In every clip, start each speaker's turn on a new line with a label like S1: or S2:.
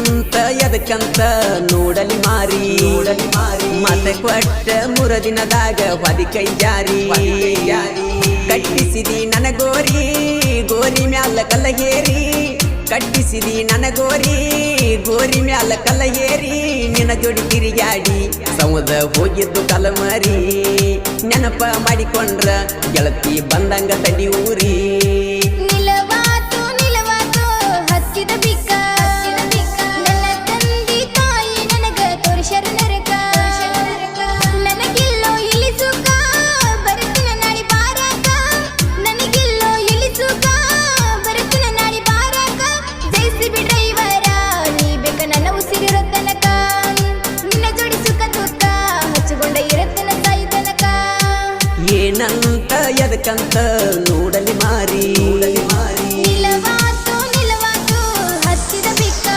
S1: ಏನಂತ ಎದಕ್ಕಂತ ನೋಡಲಿ ಮಾರಿ ಮತ ಕೊಟ್ಟ ಮೂರ ದಿನದಾಗ ಹೊದಿ ಕೈ ಜಾರಿ ಕಟ್ಟಿಸಿದಿ ನನ್ನ ಗೋರಿ ಮ್ಯಾಲ ಕಲ್ಲ ಹೇರಿ ಕಟ್ಟಿಸಿದಿ ನನ್ನ ಗೋರಿ ಮ್ಯಾಲ ಕಲ್ಲ ಹೇರಿ ನಿನ್ನ ಜೋಡಿ ತಿರುಗಾಡಿ ಸಮುದ ಹೋಗಿದ್ದು ಕಲಮರಿ ನೆನಪ ಮಾಡಿಕೊಂಡ್ರ ಗೆಳತಿ ಬಂದಂಗ ತಡಿ ಊರಿ ಏನಂತ ಎದಕ್ಕಂತ ನೋಡಲಿ ಮಾರಿ
S2: ನಿಲವಾತು ಹತ್ತಿದ ಬಿಕ್ಕ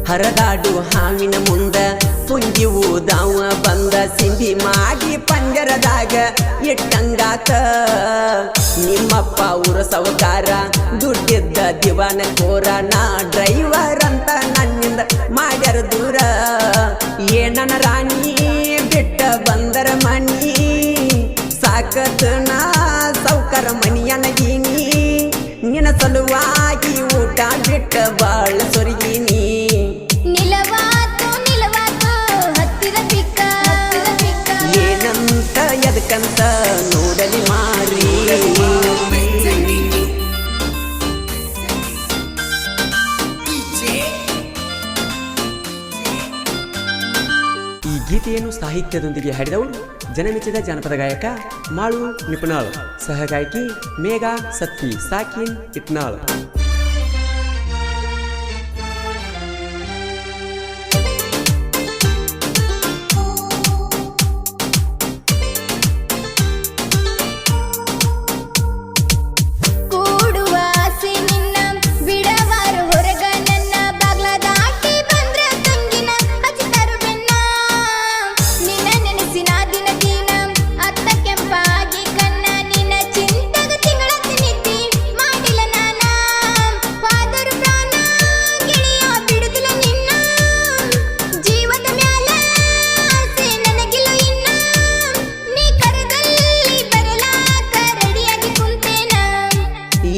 S1: ಹರದಾಡು ಹಾವಿನ ಮುಂದ ಪುಂಜಿ ಊದಾವ ಬಂದ ಸಿಂಧಿ ಮಾಡಿ ಪಂಜರದಾಗ ಇಟ್ಟಂಗಾತ ನಿಮ್ಮಪ್ಪ ಊರ ಸವಕಾರ ದುಡ್ಡಿದ್ದ ದಿವಾನ ಕೋರ ನಾ ಡ್ರೈವರ್ ಅಂತ ನನ್ನಿಂದ ಮಾಡ್ಯಾರ ದೂರ ಏನನ ರಾಣಿ ಬಿಟ್ಟ ಬಂದರ ಮನಿ ಸಾಕತ್ ನಾ ಸೌಕರ ಮನಿಯನಗೀನಿ ನಿನ್ನ ಸಲುವಾಗಿ ಊಟ ಬಿಟ್ಟ ಬಾಳ ಸೊರಗೀನಿ ಏನಂತ ಎದಕ್ಕಂತ ನೋಡಲಿ ಮಾರಿ ಈ ಗೀತೆಯನ್ನು ಸಾಹಿತ್ಯದೊಂದಿಗೆ ಹಾಡಿದವರು ಜನಮೆಚ್ಚಿದ ಜಾನಪದ ಗಾಯಕ ಮಾಳು ನಿಪುಣಾಳ್, ಸಹಗಾಯಕಿ ಮೇಘಾ ಸತ್ತಿ ಸಾಕಿನ್ ಇಟ್ನಾಳ್.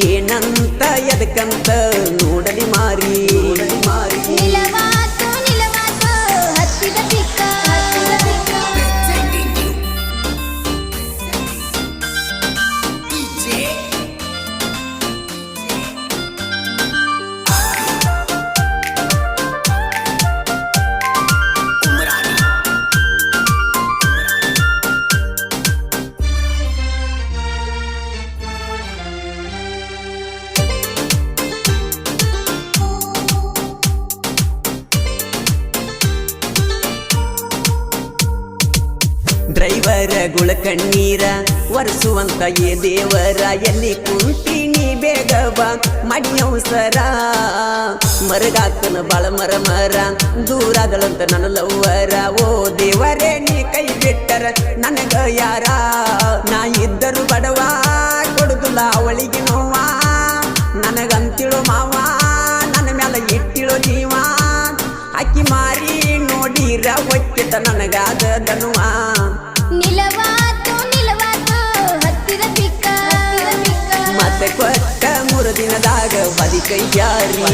S1: ಏನಂತ ಎದಕ್ಕಂತ ನೋಡಲಿ ಮಾರಿ
S2: ನಿಲವಾತು ಹತ್ತಿದ ಬಿಕ್ಕ
S1: ಡ್ರೈವರ ಗುಳ ಕಣ್ಣೀರ ಒರೆಸುವಂತ ಏ ದೇವರ ಎಲ್ಲಿ ಕುಂತೀನಿ ಬೇಗವ ಮಡಿ ಅವಸರ ಮರಗಾತನ ಬಾಳ ಮರ ದೂರಾದಳಂತ ನನ್ನ ಲವ್ವರ ಓ ದೇವರೇ ನೀ ಕೈ ಬಿಟ್ಟರ ನನಗ ಯಾರ ನಾ ಇದ್ದರು ಬಡವ ಕೊಡುದಿಲ್ಲ ಅವಳಿಗೆ ನೋವ ನನಗಂತಿಳು ಮಾವ ನನ್ನ ಮ್ಯಾಲ ಇಟ್ಟಿಳು ಜೀವ ಅಕ್ಕಿ ಮಾರಿ ನೋಡಿರ ಒಕ್ಕಿತ ನನಗಾದ ದನುವ
S2: ನಿಲವಾತು ಹತ್ತಿದ ಬಿಕ್ಕ
S1: ಮತ್ತೆ ಕೊಟ್ಟ ಮೂರು ದಿನದಾಗ ಬದಿ ಕೈ ಜಾರಿ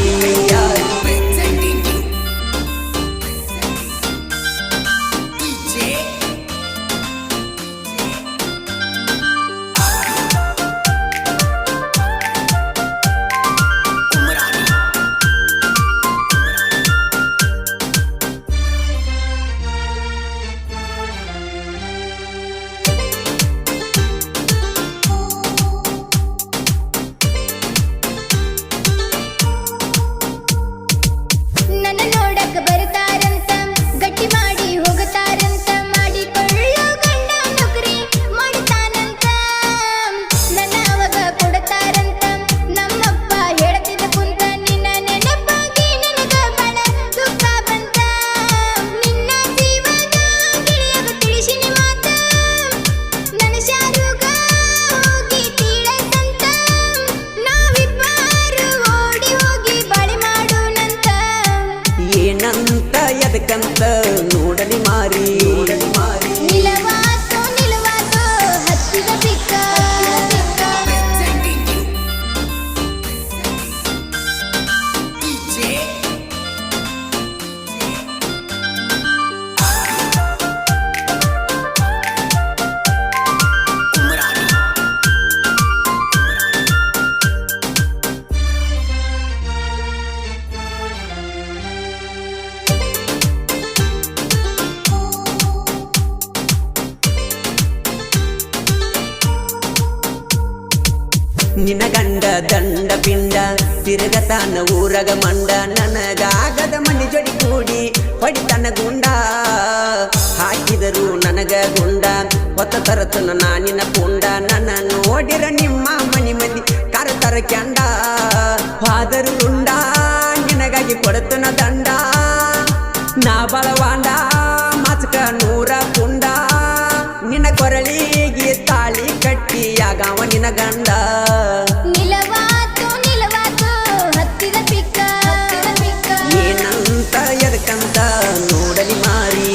S1: ನಿನ್ನ ಗಂಡ ದಂಡ ಪಿಂಡ ತಿರುಗತಾನ ಊರಗ ಮಂಡ ನನಗಾಗದ ಮನಿ ಜೋಡಿ ಕೂಡಿ ಹೊಡಿತನ ಗುಂಡ ಹಾಕಿದರು ನನಗ ಗುಂಡ ಹೊತ್ತ ತರತನ ನಾನಿನ ಪುಂಡ ನನ್ನ ನೋಡಿರ ನಿಮ್ಮ ಮನಿ ಮಂದಿ ಕರತರ ಕ್ಯಾಂಡ ಹಾದರು ಗುಂಡ ನಿನಗಾಗಿ ಕೊಡತನ ದಂಡ ನಾ ಬಳವಾಂಡ ಮಾಚಕ ನೂರ ಕುಂಡ ನಿನ್ನ ಕೊರಳಿಗೆ ತಾಳಿ ಕಟ್ಟಿಯಾಗವ ನಿನ್ನ ಗಂಡ
S2: ನಿಲವಾತು ನಿಲವಾತು ಹತ್ತಿದ ಪಿಕ್ಕ
S1: ಏನಂತ ಎದಕ್ಕಂತ ನೋಡಲಿ ಮಾರಿ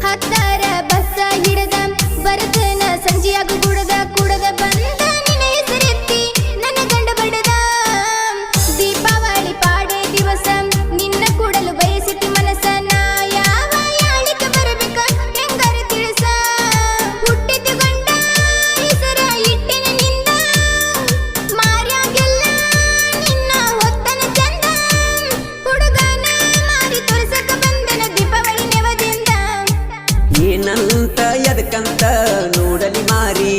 S2: ಹತ್ತಾರ ಬಸ್ಸ ಹಿಡದ ಬರತನ ಸಂಜೆಯಾಗ ಕುಡದ ಬಂದ ನಿನ್ನ ಹೆಸರೆತ್ತಿ ನನ್ನ ಗಂಡ ಬಡದ ದೀಪಾವಳಿ ಪಾಡೆ ದಿವಸ ನಿನ್ನ ಕೂಡಲು ಬಯಸಿತಿ ಮನಸ್ಸ ನಾ ಯಾವ ಯಾಳಿಕ ಬರಬೇಕ ಹೆಂಗಾರ ತಿಳಿಸ ಹುಟ್ಟಿದ ಗಂಡ ಹೆಸರ ಇಟ್ಟಿನ ನಿಂದ ಮಾರ್ಯಾಗೆಲ್ಲ ನಿನ್ನ ಹೊತ್ತನ ಚಂದ ಹುಡುಗನ ಮಾರಿ ತೋರಿಸಕ ಬಂದನ ದೀಪಾವಳಿ ನೆವದಿಂದ
S1: ಏನಂತ ಎದಕ್ಕಂತ ನೋಡಲಿ ಮಾರಿ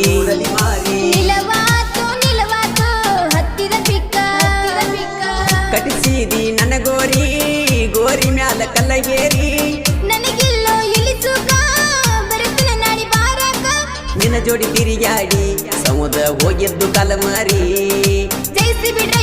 S2: ನಿಲವಾತು ನಿಲವಾತು ಹತ್ತಿದ ಪಿಕ್ಕ
S1: ಕಟಿಸಿದಿ ನನ್ನ ಗೋರಿ ಗೋರಿ ಮ್ಯಾಲ ಕಲ್ಲಗೇರಿ
S2: ನನಗಿಲ್ಲೋ ಇಳಿಸುಕ ಬರುತ್ತನ ನಾಡಿ ಬಾರಕ
S1: ನಿನ್ನ ಜೋಡಿ ತಿರುಗಾಡಿ ಸಮುದ್ರ ಹೋಗಿದ್ದು ಕಲಮಾರಿ
S2: ಜಯಿಸಿ ಬಿಡ್ರ